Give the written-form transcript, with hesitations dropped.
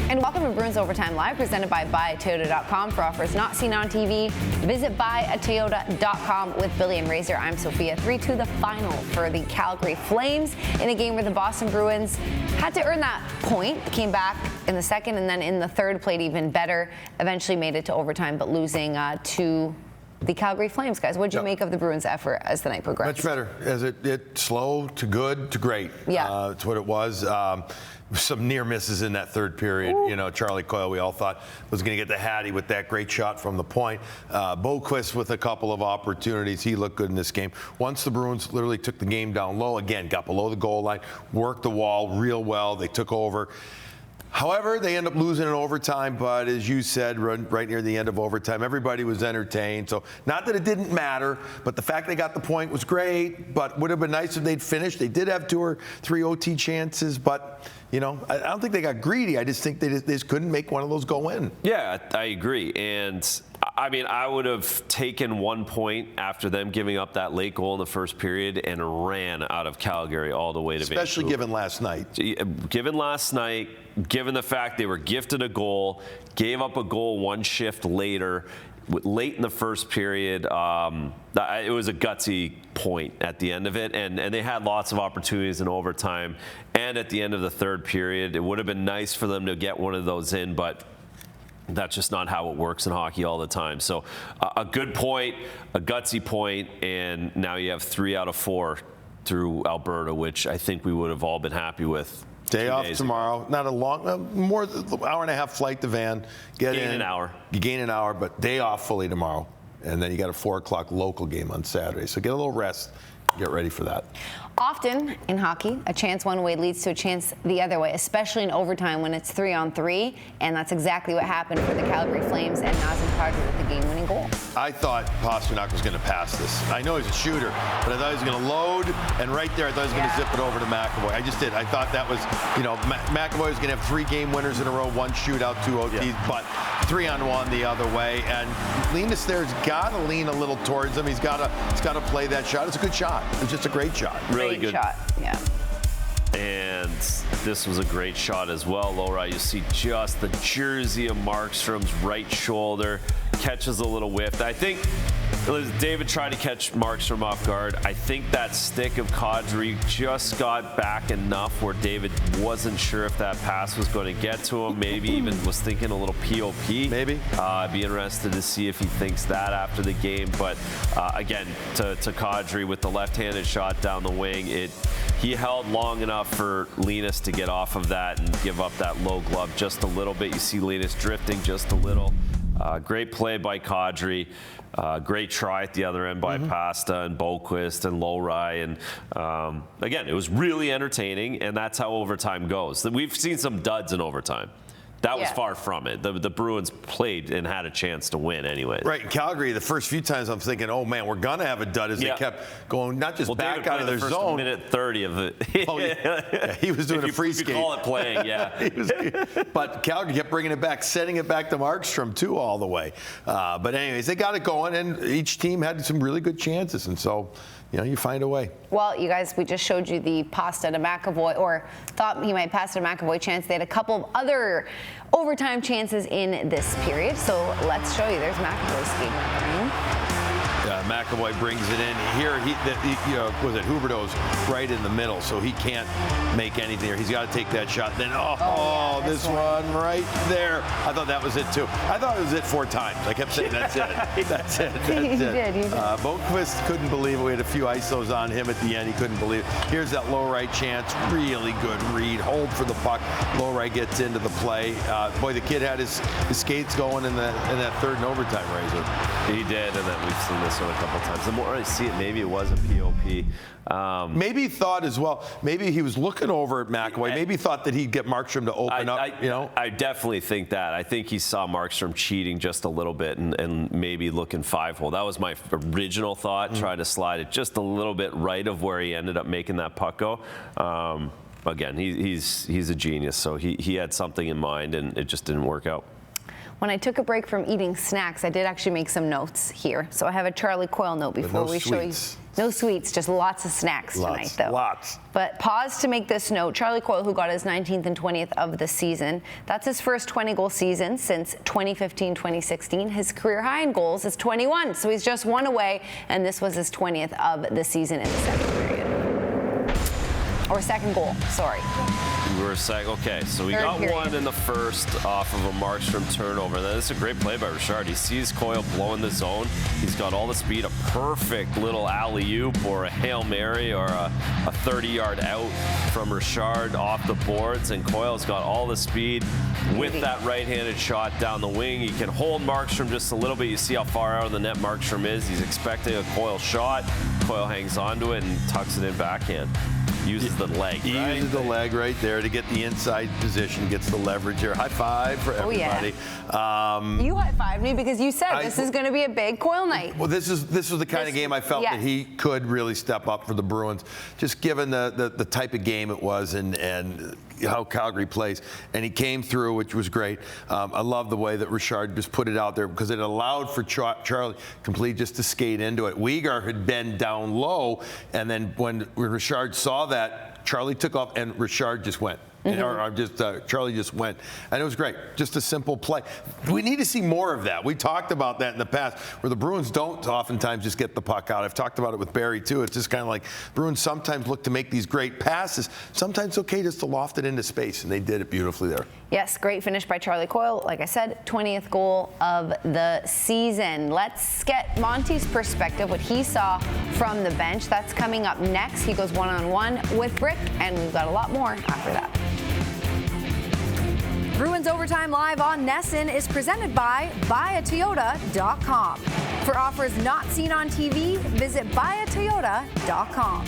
And welcome to Bruins Overtime Live, presented by BuyAToyota.com. For offers not seen on TV, visit BuyAToyota.com with Billy and Razor. I'm Sophia. 3-2 the final for the Calgary Flames in a game where the Boston Bruins had to earn that point. Came back in the second, and then in the third played even better. Eventually made it to overtime, but losing to the Calgary Flames. Guys, what did you make of the Bruins' effort as the night progressed? Much better. As it slow to good to great. Yeah. That's what it was. Some near misses in that third period. Ooh. You know, Charlie Coyle, we all thought was going to get the Hattie with that great shot from the point. Boquist with a couple of opportunities. He looked good in this game. Once the Bruins literally took the game down low, again, got below the goal line, worked the wall real well. They took over. However, they end up losing in overtime, but as you said, right near the end of overtime, everybody was entertained. So not that it didn't matter, but the fact they got the point was great, but would have been nice if they'd finished. They did have 2 or 3 OT chances, but, you know, I don't think they got greedy. I just think they just couldn't make one of those go in. Yeah, I agree. And I mean, I would have taken 1 point after them giving up that late goal in the first period and ran out of Calgary all the way to Vancouver. Especially given last night. Given last night, given the fact they were gifted a goal, gave up a goal 1 shift later, late in the first period, it was a gutsy point at the end of it, and they had lots of opportunities in overtime and at the end of the third period. It would have been nice for them to get one of those in, but that's just not how it works in hockey all the time. So a good point, a gutsy point, and now you have 3 out of 4 through Alberta, which I think we would have all been happy with. Day off tomorrow. Not a long, more hour and a half flight to Van. Get in an hour. You gain an hour, but day off fully tomorrow. And then you got a 4 o'clock local game on Saturday. So get a little rest. Get ready for that. Often in hockey, a chance one way leads to a chance the other way, especially in overtime when it's 3-on-3, and that's exactly what happened for the Calgary Flames and Nazem with the game-winning goal. I thought Pastrnak was going to pass this. I know he's a shooter, but I thought he was going to load, and right there I thought he was going to zip it over to McAvoy. I just did. I thought that was, you know, McAvoy was going to have 3 game winners in a row, 1 shootout, 2 OTs, but 3-on-1 the other way. And Linus there's got to lean a little towards him. He's got to play that shot. It's a good shot. It's just a great shot. Really great good shot. Yeah. And this was a great shot as well, Laura. You see just the jersey of Markstrom's right shoulder, catches a little whiff. I think David tried to catch Markstrom off guard. I think that stick of Kadri just got back enough where David wasn't sure if that pass was going to get to him. Maybe even was thinking a little POP. Maybe. I'd be interested to see if he thinks that after the game. But again, to Kadri with the left-handed shot down the wing, he held long enough for Linus to get off of that and give up that low glove just a little bit. You see Linus drifting just a little. Great play by Kadri. Great try at the other end by Pasta and Boquist and Lowry. And again, it was really entertaining, and that's how overtime goes. We've seen some duds in overtime. That was far from it. The Bruins played and had a chance to win anyway. Right, in Calgary, the first few times I'm thinking, oh man, we're going to have a dud as they kept going, not just back out of their zone. Minute 30 of it. Yeah, he was doing a free skate. You call it playing, yeah. But Calgary kept bringing it back, sending it back to Markstrom too all the way. But anyways, they got it going, and each team had some really good chances, and so, you know, you find a way. Well, you guys, we just showed you the Pasta to McAvoy, or thought he might pass to McAvoy chance. They had a couple of other overtime chances in this period. So let's show you. There's McAvoy skating at the ring. McAvoy brings it in. Here, was it Huberdeau's right in the middle, so he can't make anything here. He's got to take that shot. Then, this one right there. I thought that was it, too. I thought it was it 4 times. I kept saying, that's it. That's it. That's You it. did. Boquist couldn't believe it. We had a few ISOs on him at the end. He couldn't believe it. Here's that low right chance. Really good read. Hold for the puck. Low right gets into the play. Boy, the kid had his skates going in that third and overtime, Razor. He did, and then we've seen this one a couple times. The more I see it, maybe it was a POP. Maybe he thought as well, maybe he was looking over at McAvoy. Maybe he thought that he'd get Markstrom to open up, you know? I definitely think that. I think he saw Markstrom cheating just a little bit and maybe looking 5-hole. That was my original thought, try to slide it just a little bit right of where he ended up making that puck go. Again, he's a genius, so he had something in mind, and it just didn't work out. When I took a break from eating snacks, I did actually make some notes here. So I have a Charlie Coyle note before we show you. No sweets, just lots of snacks tonight, though. Lots. But pause to make this note. Charlie Coyle, who got his 19th and 20th of the season, that's his first 20-goal season since 2015-2016. His career high in goals is 21, so he's just one away, and this was his 20th of the season in the second period. Or second goal, sorry. We were saying, okay, so we Third got period. one in the first off of a Markstrom turnover. And then this is a great play by Richard. He sees Coyle blowing the zone. He's got all the speed, a perfect little alley-oop or a Hail Mary or a 30-yard out from Richard off the boards. And Coyle's got all the speed with that right-handed shot down the wing. He can hold Markstrom just a little bit. You see how far out of the net Markstrom is. He's expecting a Coyle shot. Coyle hangs onto it and tucks it in backhand. Uses the leg, right? Uses the leg right there to get the inside position, gets the leverage there. High five for everybody. You high-fived me because you said this is going to be a big Coyle night. Well, this was the kind of game I felt that he could really step up for the Bruins, just given the type of game it was and how Calgary plays. And he came through, which was great. I love the way that Richard just put it out there because it allowed for Charlie complete just to skate into it. Weegar had been down low, and then when Richard saw that, Charlie took off and Richard just went. Charlie just went, and it was great. Just a simple play. We need to see more of that. We talked about that in the past, where the Bruins don't oftentimes just get the puck out. I've talked about it with Barry too. It's just kind of like Bruins sometimes look to make these great passes. Sometimes it's okay just to loft it into space, and they did it beautifully there. Yes, great finish by Charlie Coyle. Like I said, 20th goal of the season. Let's get Monty's perspective, what he saw from the bench. That's coming up next. He goes one-on-one with Brick, and we've got a lot more after that. Bruins Overtime Live on Nesson is presented by buyatoyota.com. For offers not seen on TV, visit buyatoyota.com.